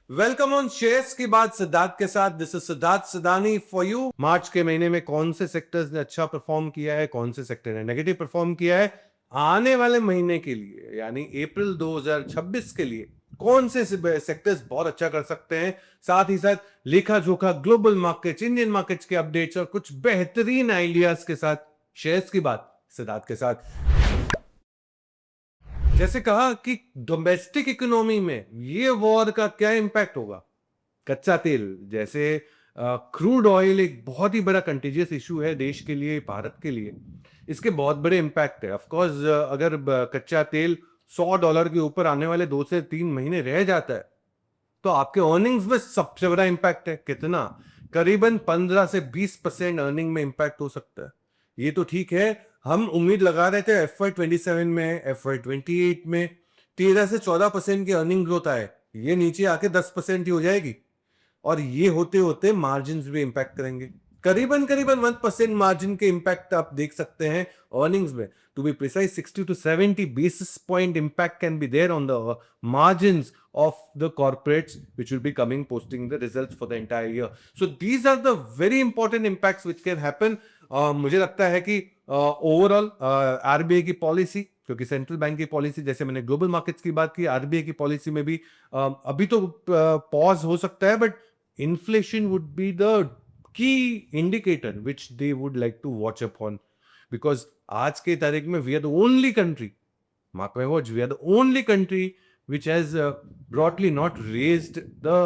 Welcome on shares की बात सिद्धार्थ के साथ। This is Siddharth Sidani for you. मार्च के महीने में कौन से सेक्टर्स ने अच्छा परफॉर्म किया है, कौन से सेक्टर ने नेगेटिव परफॉर्म किया है, आने वाले महीने के लिए यानी अप्रैल 2026 के लिए कौन से सेक्टर्स बहुत अच्छा कर सकते हैं, साथ ही साथ लेखा जोखा ग्लोबल मार्केट्स, इंडियन मार्केट्स के अपडेट्स और कुछ बेहतरीन आइडियाज के साथ शेयर्स की बात सिद्धार्थ के साथ। जैसे कहा कि डोमेस्टिक इकोनॉमी में ये वॉर का क्या इंपैक्ट होगा। कच्चा तेल जैसे क्रूड ऑयल एक बहुत ही बड़ा कंटेजियस इशू है देश के लिए, भारत के लिए। इसके बहुत बड़े इंपैक्ट है। ऑफ कोर्स अगर कच्चा तेल $100 के ऊपर आने वाले 2 से 3 महीने रह जाता है तो आपके अर्निंग्स में सबसे बड़ा इंपैक्ट है। कितना? करीबन 15 से 20% अर्निंग में इंपैक्ट हो सकता है। ये तो ठीक है, हम उम्मीद लगा रहे थे FY27 में, FY28 में 13 से 14% की अर्निंग ग्रोथ आए। ये नीचे आके 10% ही हो जाएगी और ये होते होते मार्जिन भी इंपैक्ट करेंगे। करीबन करीबन 1% मार्जिन के इंपैक्ट आप देख सकते हैं अर्निंग्स में। To be precise 60 to 70 basis point impact can be there on the margins of the corporates which will be coming posting the results for the entire year. So these are the very important impacts which can happen. मुझे लगता है कि overall RBI की policy, क्योंकि central bank की policy, जैसे मैंने global markets की बात की, आरबीआई की पॉलिसी में भी अभी तो पॉज हो सकता है, but inflation would be the key indicator which they would like to watch upon, because आज के तारीख में we are the only country, mark my words, we are the only country which has broadly not raised the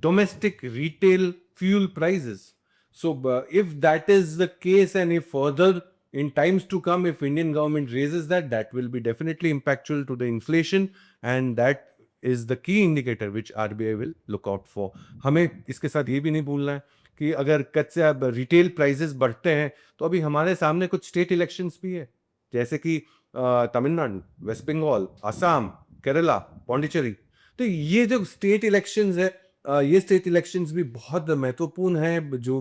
domestic retail fuel prices. So if that is the case, and if further in times to come if Indian government raises that, that will be definitely impactful to the inflation, and that is the key indicator which RBI will look out for. हमें इसके साथ ये भी नहीं भूलना है कि अगर कच्चे अब रिटेल प्राइसेस बढ़ते हैं तो अभी हमारे सामने कुछ स्टेट इलेक्शंस भी है, जैसे कि तमिलनाडु, वेस्ट बंगाल, असम, केरला, पौंडीचेरी। तो ये जो स्टेट इलेक्शंस है, ये स्टेट इलेक्शंस भी बहुत महत्वपूर्ण है जो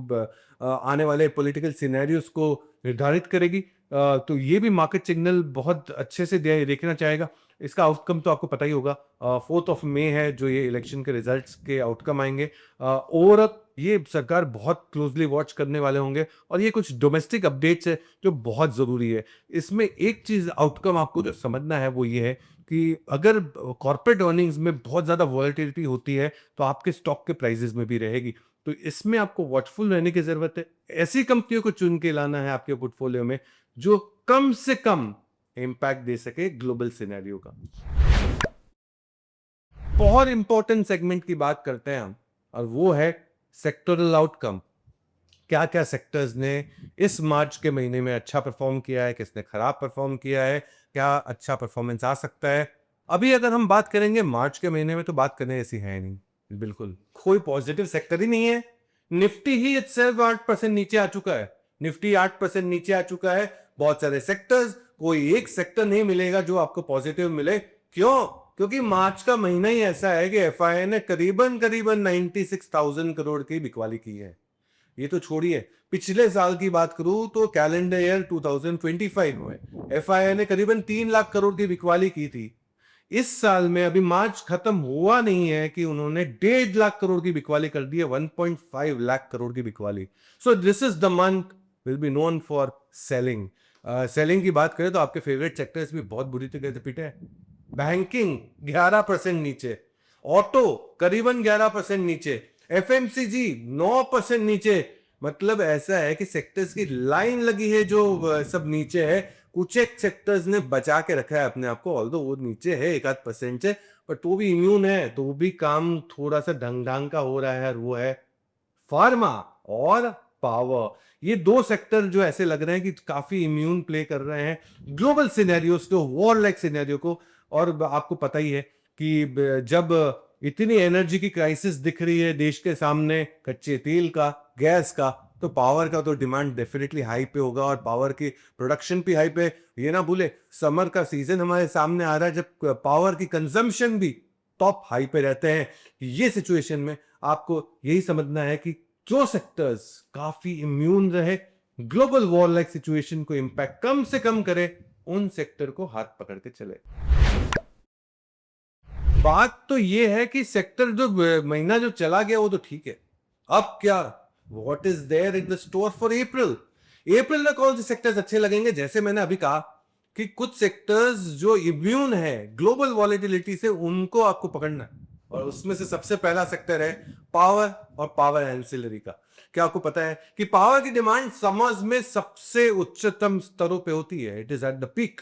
आने वाले पॉलिटिकल सिनेरियोस को निर्धारित करेगी। तो ये भी मार्केट सिग्नल बहुत अच्छे से देखना चाहेगा। इसका आउटकम तो आपको पता ही होगा, 4 मई है जो ये इलेक्शन के रिजल्ट्स के आउटकम आएंगे। ओवरऑल ये सरकार बहुत क्लोजली वॉच करने वाले होंगे, और ये कुछ डोमेस्टिक अपडेट्स है जो बहुत ज़रूरी है। इसमें एक चीज़ आउटकम आपको जो समझना है वो ये है कि अगर कॉर्पोरेट अर्निंग्स में बहुत ज़्यादा वॉलेटिलिटी होती है तो आपके स्टॉक के प्राइसेस में भी रहेगी। तो इसमें आपको वॉचफुल रहने की ज़रूरत है। ऐसी कंपनियों को चुन के लाना है आपके पोर्टफोलियो में जो कम से कम इंपैक्ट दे सके ग्लोबल सिनेरियो का। बहुत इंपॉर्टेंट सेगमेंट की बात करते हैं हम, और वो है सेक्टोरल आउटकम। क्या क्या सेक्टर्स ने इस मार्च के महीने में अच्छा परफॉर्म किया है, किसने खराब परफॉर्म किया है, क्या अच्छा परफॉर्मेंस आ सकता है। अभी अगर हम बात करेंगे मार्च के महीने में तो बात करने ऐसी है नहीं, बिल्कुल कोई पॉजिटिव सेक्टर ही नहीं है। निफ्टी ही इटसेल्फ 8% नीचे आ चुका है। निफ्टी 8% नीचे आ चुका है। बहुत सारे सेक्टर्स, कोई एक सेक्टर नहीं मिलेगा जो आपको पॉजिटिव मिले। क्यों? क्योंकि मार्च का महीना ही ऐसा है कि एफआईआई ने करीबन करीबन 96,000 करोड़ की बिकवाली की है। ये तो छोड़िए, पिछले साल की बात करूं तो कैलेंडर ईयर 2025 में एफआईआई ने करीबन 3 लाख करोड़ की बिकवाली की थी। इस साल में अभी मार्च खत्म हुआ नहीं है कि उन्होंने 1.5 लाख करोड़ की बिकवाली कर दी है, 1.5 लाख करोड़ की बिकवाली। So this is the month will be known for selling. Selling की बात करें तो आपके फेवरेट सेक्टर्स भी बहुत बुरी तरह से पिटे हैं। बैंकिंग 11% नीचे, ऑटो करीबन 11% नीचे, एफएमसीजी 9% नीचे। मतलब ऐसा है कि सेक्टर्स की लाइन लगी है जो सब नीचे है। कुछ एक सेक्टर्स ने बचा के रखा है अपने आप को, ऑल्दो वो नीचे है 1-8% से, पर तो भी इम्यून है, तो भी काम थोड़ा सा ढंग ढंग का हो रहा है, और वो है फार्मा और पावर। ये दो सेक्टर जो ऐसे लग रहे हैं कि काफी इम्यून प्ले कर रहे हैं ग्लोबल सिनेरियोस को, वॉर लाइक सिनेरियो को। और आपको पता ही है कि जब इतनी एनर्जी की क्राइसिस दिख रही है देश के सामने, कच्चे तेल का, गैस का, तो पावर का तो डिमांड डेफिनेटली हाई पे होगा, और पावर की प्रोडक्शन भी हाई पे। ये ना भूले, समर का सीजन हमारे सामने आ रहा है जब पावर की कंजम्पशन भी टॉप हाई पे रहते हैं। ये सिचुएशन में आपको यही समझना है कि जो सेक्टर्स काफी इम्यून रहे, ग्लोबल वॉर लाइक सिचुएशन को इंपैक्ट कम से कम करे, उन सेक्टर को हाथ पकड़ के चले। बात तो ये है कि सेक्टर जो महीना जो चला गया वो तो ठीक है, अब क्या, what is there in the store for April? अप्रैल में कौन से सेक्टर्स अच्छे लगेंगे? जैसे मैंने अभी कहा कि कुछ सेक्टर्स जो इम्यून है ग्लोबल वॉलेटिलिटी से, उनको आपको पकड़ना है, और उसमें से सबसे पहला सेक्टर है पावर और पावर एंसिलरी का। क्या आपको पता है कि पावर की डिमांड समर्स में सबसे उच्चतम स्तरों पे होती है? It is at the peak,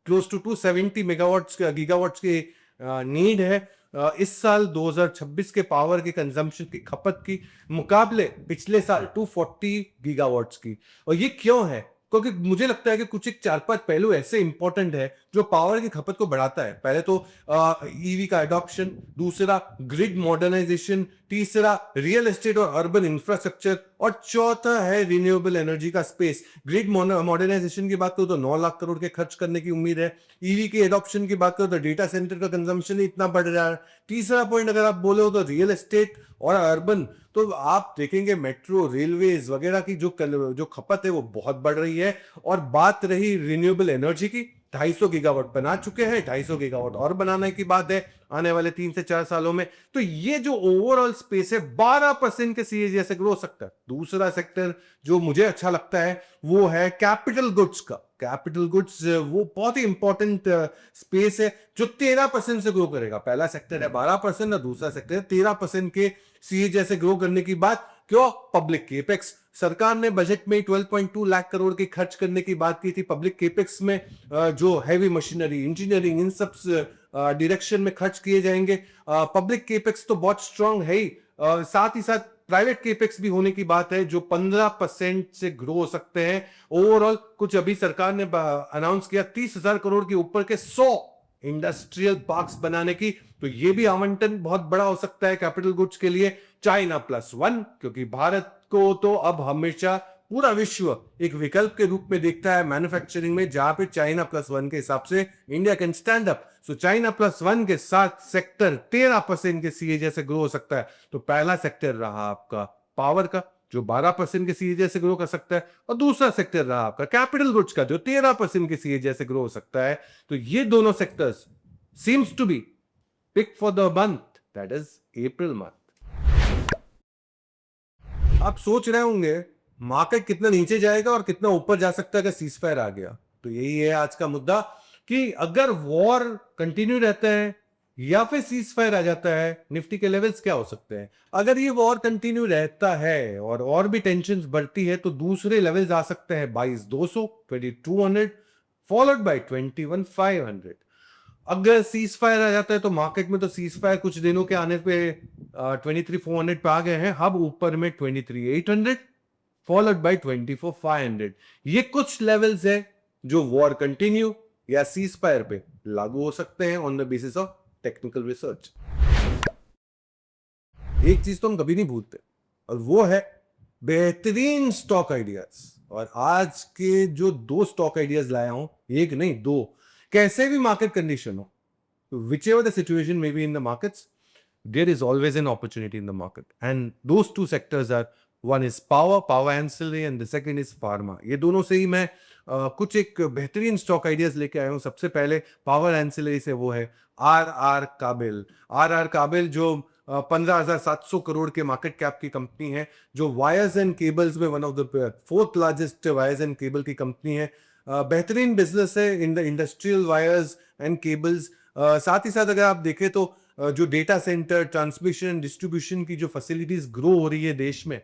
close to 270 megawatts gigawatts की नीड है इस साल 2026 के पावर के कंजम्पशन की खपत की मुकाबले पिछले साल 240 गीगावाट्स की। और ये क्यों है? क्योंकि मुझे लगता है कि कुछ एक 4-5 पहलू ऐसे इंपॉर्टेंट है जो पावर की खपत को बढ़ाता है। पहले तो ईवी का अडॉप्शन, दूसरा ग्रिड मॉडर्नाइजेशन, तीसरा रियल एस्टेट और अर्बन इंफ्रास्ट्रक्चर, और चौथा है रिन्यूएबल एनर्जी का स्पेस। ग्रिड मॉडर्नाइजेशन की बात करो तो 9 लाख करोड़ के खर्च करने की उम्मीद है। ईवी के एडॉप्शन की बात करो तो डेटा सेंटर का कंजम्पशन ही इतना बढ़ रहा है। तीसरा पॉइंट अगर आप बोले हो तो रियल एस्टेट और अर्बन, तो आप देखेंगे मेट्रो, रेलवेज वगैरह की जो खपत है वो बहुत बढ़ रही है। और बात रही रिन्यूएबल एनर्जी की, 250 गीगावाट बना चुके हैं, 250 गीगावाट और बनाने की बात है आने वाले 3 से 4 सालों में। तो ये जो ओवरऑल स्पेस है 12% के सीएजी से ग्रो सकता है। दूसरा सेक्टर जो मुझे अच्छा लगता है वो है कैपिटल गुड्स का। कैपिटल गुड्स वो बहुत ही इंपॉर्टेंट स्पेस है जो 13% से ग्रो करेगा। पहला सेक्टर है 12% और दूसरा सेक्टर है 13% के सीएजी से ग्रो करने की बात। क्यों? Public capex. सरकार ने बजट में 12.2 लाख करोड़ के खर्च करने की बात की थी पब्लिक केपेक्स में, जो हैवी मशीनरी, इंजीनियरिंग, इन सब डायरेक्शन में खर्च किए जाएंगे। पब्लिक केपेक्स तो बहुत स्ट्रांग है ही, साथ ही साथ प्राइवेट केपेक्स भी होने की बात है जो 15% से ग्रो हो सकते हैं। ओवरऑल कुछ अभी सरकार ने अनाउंस किया 30,000 करोड़ के ऊपर के 100 इंडस्ट्रियल पार्क्स बनाने की। तो ये भी आवंटन बहुत बड़ा हो सकता है कैपिटल गुड्स के लिए। चाइना प्लस वन, क्योंकि भारत को तो अब हमेशा पूरा विश्व एक विकल्प के रूप में देखता है मैन्युफैक्चरिंग में, जहां पे चाइना प्लस वन के हिसाब से India can stand up. So China plus one के साथ सेक्टर 13% के सीएजी से ग्रो हो सकता है। तो पहला सेक्टर रहा आपका पावर का जो 12% के सीएजी से ग्रो कर सकता है, और दूसरा सेक्टर रहा आपका कैपिटल गुड्स का जो 13% के सीएजी से ग्रो हो सकता है। तो ये दोनों sectors seems to be peak for the month, that is April month. आप सोच रहे होंगे मार्केट कितना नीचे जाएगा और कितना ऊपर जा सकता है अगर सीजफायर आ गया। तो यही है आज का मुद्दा कि अगर वॉर कंटिन्यू रहता है या फिर सीजफायर आ जाता है, निफ्टी के लेवल्स क्या हो सकते हैं? अगर ये वॉर कंटिन्यू रहता है और भी टेंशन बढ़ती है तो दूसरे लेवल्स आ सकते हैं 22,200, 2200, फॉलोड बाय 21,500। अगर सीज फायर आ जाता है तो मार्केट में तो सीज फायर कुछ दिनों के आने पे 23,400 पे आ गए हैं, अब ऊपर में 23,800 फॉलोड बाय 24,500। ये कुछ लेवल्स है जो वॉर कंटिन्यू या सीज फायर पे लागू हो सकते हैं on the basis of technical research. एक चीज तो हम कभी नहीं भूलते और वो है बेहतरीन स्टॉक आइडियाज। और आज के जो 2 स्टॉक आइडियाज लाया हूं, एक नहीं 2, कैसे भी मार्केट कंडीशन हो, whichever the situation may be in the markets, there is always an opportunity in the market. And those two sectors are, one is power ancillary, and the second is pharma. ये दोनों से ही मैं कुछ एक बेहतरीन stock ideas लेके आया हूँ। सबसे पहले पावर एंसिलरी से वो है आर काबिल। आर काबिल जो 15,700 करोड़ के मार्केट कैप की कंपनी है, जो वायर्स एंड केबल्स में one of the 4th largest wires and cable की कंपनी है। बेहतरीन बिजनेस है in the industrial wires and cables. साथ ही साथ अगर आप देखें तो जो डेटा सेंटर, ट्रांसमिशन, डिस्ट्रीब्यूशन की जो फैसिलिटीज ग्रो हो रही है देश में,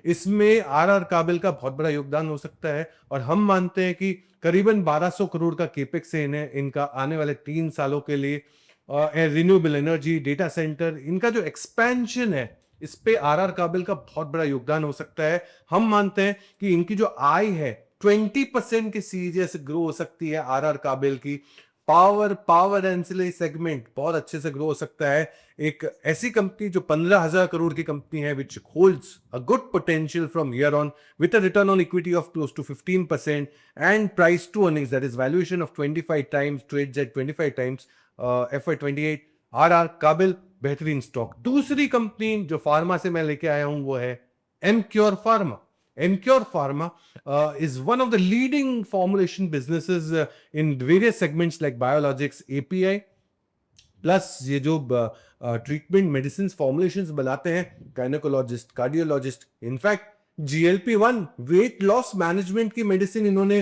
इसमें आर काबिल का बहुत बड़ा योगदान हो सकता है। और हम मानते हैं कि करीबन 1200 करोड़ का केपेक्स है इन्हें इनका आने वाले 3 सालों के लिए। रिन्यूएबल एनर्जी, डेटा सेंटर, इनका जो एक्सपेंशन है इस पे आर काबिल का बहुत बड़ा योगदान हो सकता है। हम मानते हैं कि इनकी जो आय है 20% के सीरीज से ग्रो हो सकती है आर काबिल की। पावर एंसिलरी सेगमेंट बहुत अच्छे से ग्रो हो सकता है। एक ऐसी कंपनी जो 15,000 करोड़ की कंपनी है, which holds a good potential from here on with a return on equity of close to 15% and price to earnings that is valuation of 25 times, trades at 25 times FY28। आर काबिल बेहतरीन stock. दूसरी company जो pharma से मैं लेके आया हूं वो है Emcure pharma. Emcure Pharma is one of the leading formulation businesses in various segments like biologics, API, plus ये जो ट्रीटमेंट मेडिसिन फॉर्मुलेशंस बनाते हैं, gynaecologist, cardiologist, in fact GLP-1 weight loss management की मेडिसिन इन्होंने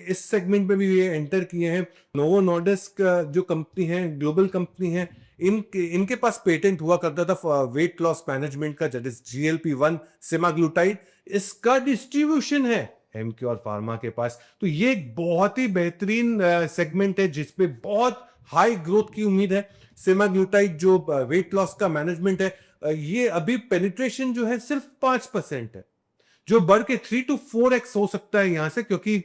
इस सेगमेंट में भी ये एंटर किए हैं। नोवो नॉर्डिस्क जो कंपनी है, ग्लोबल कंपनी है, इनके पास पेटेंट हुआ करता था वेट लॉस मैनेजमेंट का, दैट इज GLP-1 सेमाग्लूटाइड। इसका डिस्ट्रीब्यूशन है एमक्योर फार्मा के पास। तो ये एक बहुत ही बेहतरीन सेगमेंट है जिसपे बहुत हाई ग्रोथ की उम्मीद है। सेमाग्लूटाइड जो वेट लॉस का मैनेजमेंट है, ये अभी पेनिट्रेशन जो है सिर्फ 5% है, जो बढ़ के 3 to 4x हो सकता है यहां से, क्योंकि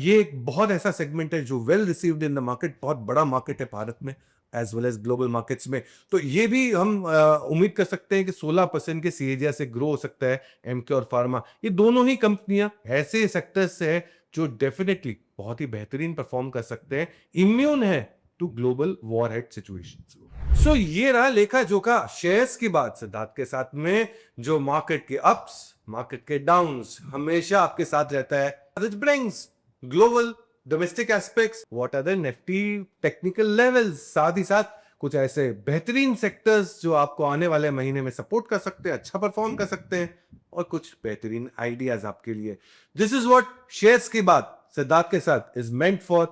ये एक बहुत ऐसा सेगमेंट है जो well received in the market, बहुत बड़ा मार्केट है भारत में as well as global markets में। तो ये भी हम उम्मीद कर सकते हैं कि 16% के सीएजीआर से ग्रो हो सकता है एमक्योर फार्मा। ये दोनों ही कंपनियां ऐसे सेक्टर्स से है जो डेफिनेटली बहुत ही बेहतरीन परफॉर्म कर सकते हैं, इम्यून है to global war head situations. सो ये रहा लेखा जोखा शेयर्स की बात सिद्धार्थ के साथ में, जो मार्केट के अप्स, मार्केट के डाउन्स हमेशा आपके साथ रहता है। Which brings global domestic aspects, what are the nifty technical levels, साथ ही साथ कुछ ऐसे बेहतरीन सेक्टर्स जो आपको आने वाले महीने में सपोर्ट कर सकते हैं, अच्छा परफॉर्म कर सकते हैं, और कुछ बेहतरीन आइडियाज आपके लिए। दिस इज व्हाट शेयर्स की बात सिद्धार्थ के साथ इज मेंट फॉर।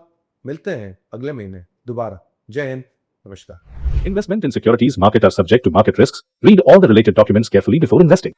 मिलते हैं अगले महीने दोबारा। जय हिंद, नमस्कार। Investment in securities market are subject to market risks. Read all the related documents carefully before investing.